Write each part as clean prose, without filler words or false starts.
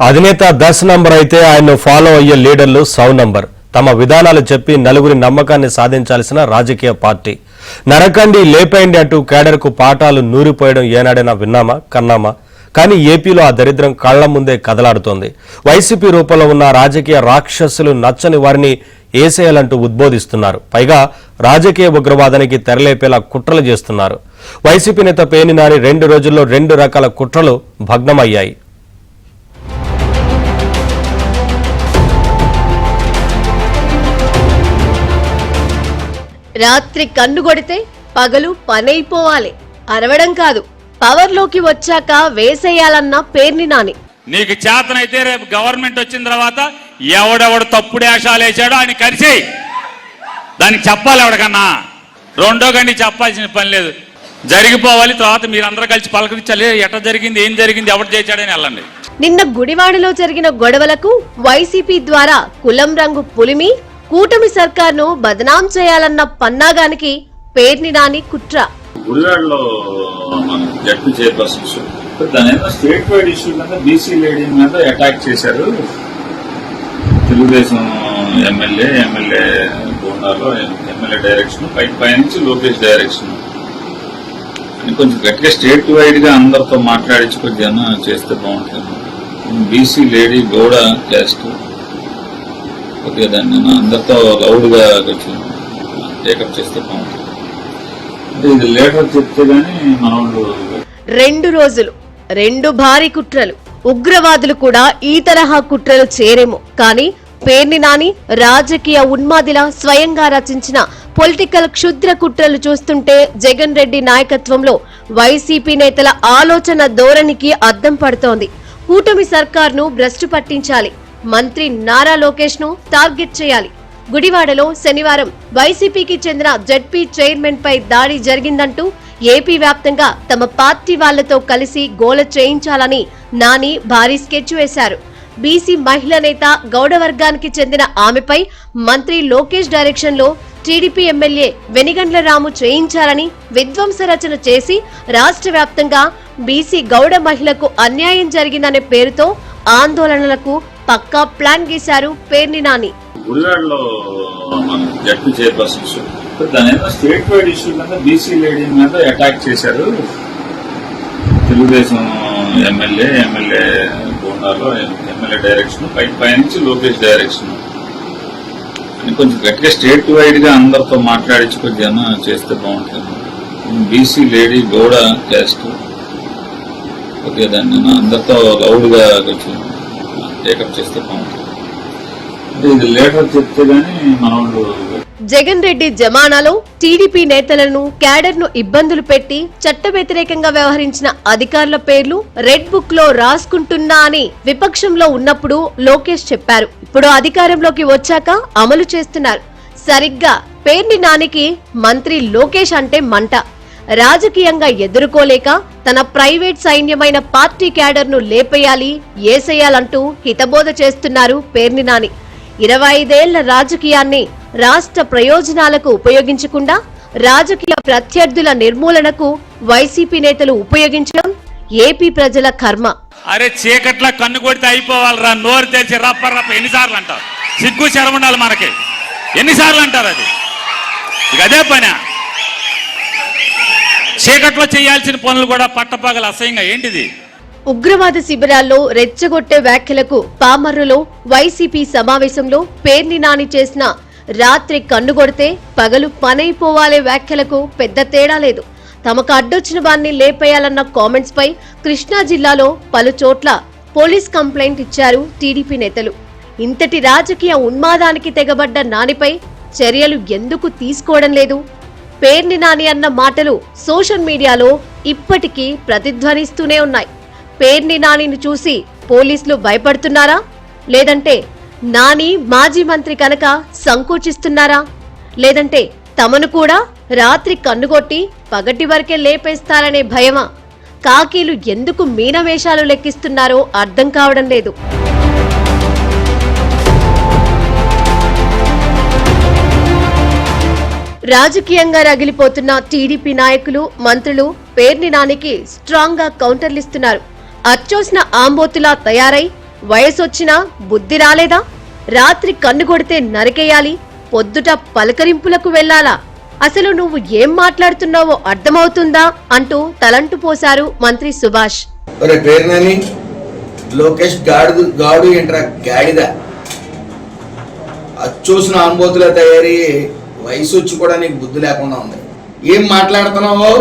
అధినేత 10 నంబర్ అయితే ఆయన్ను ఫాలో అయ్యే లీడర్లు 100 నంబర్. తమ విధానాలు చెప్పి నలుగురి నమ్మకాన్ని సాధించాల్సిన రాజకీయ పార్టీ. నరకండి లేపేయండి అంటూ కేడర్కు పాఠాలు నూరిపోయడం ఏనాడైనా విన్నామా కన్నామా? కానీ ఏపీలో ఆ దరిద్రం కళ్ల ముందే కదలాడుతోంది. వైసీపీ రూపంలో ఉన్న రాజకీయ రాక్షసులు నచ్చని వారిని ఏసేయాలంటూ ఉద్బోధిస్తున్నారు. పైగా రాజకీయ ఉగ్రవాదానికి తెరలేపేలా కుట్రలు చేస్తున్నారు. వైసీపీ నేత పేర్ని నాని 2 రోజుల్లో 2 రకాల కుట్రలు భగ్నమయ్యాయి. రాత్రి కన్ను కొడితే పగలు పనైపోవాలి, అరవడం కాదు. పవర్లోకి వచ్చాక వేసేయాలన్న పేర్ని నాని. నీకు చేతనైతే రేపు గవర్నమెంట్ వచ్చిన తర్వాత ఎవడెవడు తప్పుడు వేషాలు వేసాడో ఆయన కరిచేయి. దానికి చెప్పాలి ఎవడికన్నా. రెండో గండి చెప్పాల్సిన పని లేదు. జరిగిపోవాలి. తర్వాత మీరందరూ కలిసి పలకరించాలి. ఎట్లా జరిగింది, ఏం జరిగింది, ఎవరు చేశాడని వెళ్ళండి. నిన్న గుడివాడలో జరిగిన గొడవలకు వైసీపీ ద్వారా కులం రంగు పులిమి కూటమి సర్కార్ను బదనాం చేయాలన్న పన్నాగానికి పేర్ని నాని కుట్ర. గుడివాడలో జడ్పీ చైర్పర్సన్స్ దాని స్టేట్ వైడ్ ఇష్యూ కింద బీసీ లేడీ మీద అటాక్ చేశారు. తెలుగుదేశం ఎమ్మెల్యే బోండాలో ఎమ్మెల్యే డైరెక్షన్ పైనుంచి లోకేష్ డైరెక్షన్ అని కొంచెం గట్టిగా స్టేట్ వైడ్ గా అందరితో మాట్లాడించి కొద్దిగా చేస్తే బాగుంటుంది. BC lady Gowda caste okay, దాన్ని అందరితో లౌడ్ గా కొంచెం టేకప్ చేస్తే బాగుంటుంది. ఇది లేటర్ చెప్తే గానీ మన వాళ్ళు 2 రోజులు 2 భారీ కుట్రలు. ఉగ్రవాదులు కూడా ఈ తరహా కుట్రలు చేరేమో కానీ పేర్ని నాని రాజకీయ ఉన్మాదిలా స్వయంగా రచించిన పొలిటికల్ క్షుద్ర కుట్రలు చూస్తుంటే జగన్ రెడ్డి నాయకత్వంలో వైసీపీ నేతల ఆలోచన ధోరణికి అద్దం పడుతోంది. కూటమి సర్కార్ను భ్రష్టు పట్టించాలి, మంత్రి నారా లోకేష్ ను టార్గెట్ చేయాలి. గుడివాడలో శనివారం వైసీపీకి చెందిన జడ్పీ చైర్మన్ పై దాడి జరిగిందంటూ ఏపీ వ్యాప్తంగా తమ పార్టీ వాళ్లతో కలిసి గోల చేయించాలని నాని భారీ స్కెచ్ వేశారు. బీసీ మహిళా నేత గౌడ వర్గానికి చెందిన ఆమెపై మంత్రి లోకేష్ డైరెక్షన్ లో టీడీపీ ఎమ్మెల్యే వెనిగండ్ల రాము చేయించాలని విధ్వంస రచన చేసి రాష్ట్ర వ్యాప్తంగా బీసీ గౌడ మహిళకు అన్యాయం జరిగిందనే పేరుతో ఆందోళనలకు పక్కా ప్లాన్ గీశారు పేర్ని నాని. గుడివాడలో జడ్పీ చైర్పర్సన్స్ దాని స్టేట్ వైడ్ ఇష్యూ కింద బీసీ లేడీ మీద అటాక్ చేశారు. తెలుగుదేశం ఎమ్మెల్యే బోండాలో ఎమ్మెల్యే డైరెక్షన్ పైనుంచి లోకేష్ డైరెక్షన్ అని కొంచెం గట్టిగా స్టేట్ వైడ్ గా అందరితో మాట్లాడించి కొద్దిగా చేస్తే బాగుంటుంది. BC lady Gowda caste okay, దాన్ని అందరితో లౌడ్ గా కొంచెం టేకప్ చేస్తే బాగుంటుంది. ఇది లేటర్ చెప్తే గానీ మన వాళ్ళు జగన్ రెడ్డి జమానాలో టీడీపీ నేతలను క్యాడర్ ను ఇబ్బందులు పెట్టి చట్ట వ్యతిరేకంగా వ్యవహరించిన అధికారుల పేర్లు రెడ్ బుక్ లో రాసుకుంటున్నా అని విపక్షంలో ఉన్నప్పుడు లోకేష్ చెప్పారు. ఇప్పుడు అధికారంలోకి వచ్చాక అమలు చేస్తున్నారు. సరిగ్గా పేర్ని నానికి మంత్రి లోకేష్ అంటే మంట. రాజకీయంగా ఎదుర్కోలేక తన ప్రైవేట్ సైన్యమైన పార్టీ క్యాడర్ ను లేపేయాలి, ఏసేయాలంటూ హితబోధ చేస్తున్నారు పేర్ని నాని. 25 ఏళ్ల రాజకీయాన్ని రాష్ట్ర ప్రయోజనాలకు ఉపయోగించకుండా రాజకీయ ప్రత్యర్థుల నిర్మూలనకు వైసీపీ నేతలు ఉపయోగించడం ఏపీ ప్రజల కర్మ. అరే చీకట్లా కన్ను కొడితే అయిపోవాలరా, నోరు తెరిచి రప్ప ఎన్నిసార్లు అంటారు? సిగ్గు శరం ఉండాలి మనకి. ఎన్నిసార్లు అంటారు? అది ఇక అదే పని. చీకట్లో చేయాల్సిన పనులు కూడా పట్టపగల అసహ్యంగా ఏంటిది? ఉగ్రవాద శిబిరాల్లో రెచ్చగొట్టే వ్యాఖ్యలకు పామర్రులో వైసీపీ సమావేశంలో పేర్ని నాని చేసిన రాత్రి కన్ను కొడితే పగలు పనైపోవాలే వ్యాఖ్యలకు పెద్ద తేడా లేదు. తమకు అడ్డొచ్చిన వారిని లేపేయాలన్న కామెంట్స్ పై కృష్ణా జిల్లాలో పలు చోట్ల పోలీస్ కంప్లైంట్ ఇచ్చారు టీడీపీ నేతలు. ఇంతటి రాజకీయ ఉన్మాదానికి తెగబడ్డ నానిపై చర్యలు ఎందుకు తీసుకోవడం లేదు? పేర్ని నాని అన్న మాటలు సోషల్ మీడియాలో ఇప్పటికీ ప్రతిధ్వనిస్తూనే ఉన్నాయి. పేర్ని నానిని చూసి పోలీసులు భయపడుతున్నారా? లేదంటే నాని మాజీ మంత్రి కనుక సంకోచిస్తున్నారా? లేదంటే తమను కూడా రాత్రి కన్నుగొట్టి పగటి వరకే లేపేస్తారనే భయమా? కాకీలు ఎందుకు మీనవేషాలు లెక్కిస్తున్నారో అర్థం కావడం లేదు. రాజకీయంగా రగిలిపోతున్న టీడీపీ నాయకులు, మంత్రులు పేర్ని నానికి స్ట్రాంగ్ గా కౌంటర్లిస్తున్నారు. అచ్చోసిన ఆంబోతులా తయారై వయసొచ్చినా బుద్ధి రాలేదా? రాత్రి కన్ను కొడితే నరికేయాలి, పొద్దుట పలకరింపులకు వెళ్లాలా? అసలు నువ్వు ఏం మాట్లాడుతున్నావో అర్థమవుతుందా అంటూ తలంటు పోశారు మంత్రి సుభాష్. పేరునని లోకేష్ గాడు ఏంట్రా గాడిద, అచ్చూసిన అనుభూతుల తయారీ, వయసు వచ్చి కూడా నీకు బుద్ధి లేకుండా ఉంది. ఏం మాట్లాడుతున్నావో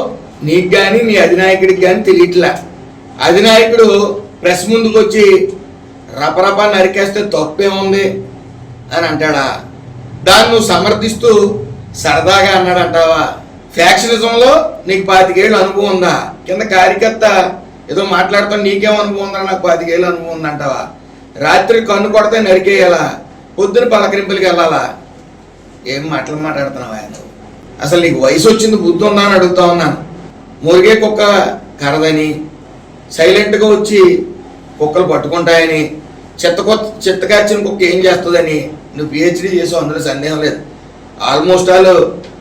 నీకు గాని నీ అధినాయకుడికి గాని తెలియట్లా. అధినాయకుడు ప్రెస్ ముందుకు వచ్చి రపరపా నరికేస్తే తప్పేముంది అని అంటాడా? దాన్ని నువ్వు సమర్థిస్తూ సరదాగా అన్నాడంటావా? ఫ్యాక్షనిజంలో నీకు 25 ఏళ్ళు అనుభవం ఉందా? కింద కార్యకర్త ఏదో మాట్లాడుతాను నీకేం అనుభవం ఉందా, నాకు 25 ఏళ్ళు అనుభవం ఉందంటావా? రాత్రి కన్ను కొడితే నరికేయాలా, పొద్దున పలకరింపులకి వెళ్ళాలా? ఏం మాట్లాడుతున్నావా నువ్వు? అసలు నీకు వయసు వచ్చింది, బుద్ధి ఉందా అని అడుగుతా ఉన్నాను. మురిగే కుక్క కరదని, సైలెంట్గా వచ్చి కుక్కలు పట్టుకుంటాయని, చిత్తకార్చిన కుక్క ఏం చేస్తుందని నువ్వు పిహెచ్డీ చేసావు, అందులో సందేహం లేదు. ఆల్మోస్ట్ ఆల్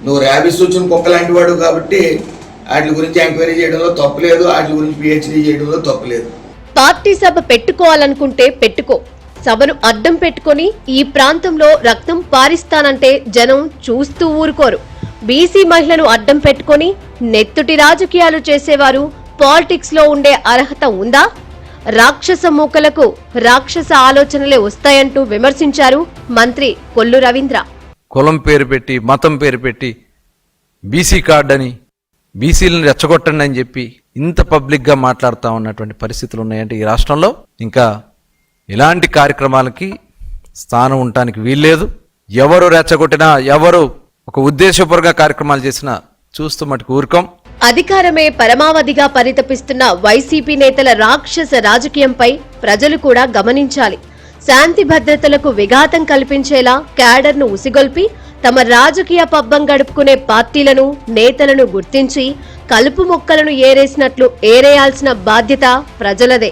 నువ్వు ర్యాబిస్ వచ్చిన కుక్క లాంటి వాడు కాబట్టి వాటి గురించి ఎంక్వైరీ చేయడంలో తప్పులేదు, వాటి గురించి పిహెచ్డీ చేయడంలో తప్పులేదు. పార్టీ సభ పెట్టుకోవాలనుకుంటే పెట్టుకో, సభను అడ్డం పెట్టుకొని ఈ ప్రాంతంలో రక్తం పారిస్తానంటే జనం చూస్తూ ఊరుకోరు. బీసీ మహిళను అడ్డం పెట్టుకొని నెత్తుటి రాజకీయాలు చేసేవారు పాలిటిక్స్ లో ఉండే అర్హత ఉందా? రాక్షస మూకలకు రాక్షస ఆలోచనలే వస్తాయంటూ విమర్శించారు మంత్రి కొల్లు రవీంద్ర. కులం పేరు పెట్టి, మతం పేరు పెట్టి, బీసీ కార్డు అని, బీసీలను రెచ్చగొట్టండి అని చెప్పి ఇంత పబ్లిక్గా మాట్లాడుతూ ఉన్నటువంటి పరిస్థితులు ఉన్నాయంటే ఈ రాష్ట్రంలో ఇంకా ఇలాంటి కార్యక్రమాలకి స్థానం ఉండటానికి వీల్లేదు. ఎవరు రెచ్చగొట్టినా, ఎవరు ఒక ఉద్దేశపూర్వక కార్యక్రమాలు చేసినా చూస్తూ మటుకు ఊరుకోం. అధికారమే పరమావధిగా పరితపిస్తున్న వైసీపీ నేతల రాక్షస రాజకీయంపై ప్రజలు కూడా గమనించాలి. శాంతి భద్రతలకు విఘాతం కల్పించేలా క్యాడర్ను ఉసిగొల్పి తమ రాజకీయ పబ్బం గడుపుకునే పార్టీలను, నేతలను గుర్తించి కలుపు మొక్కలను ఏరేసినట్లు ఏరేయాల్సిన బాధ్యత ప్రజలదే.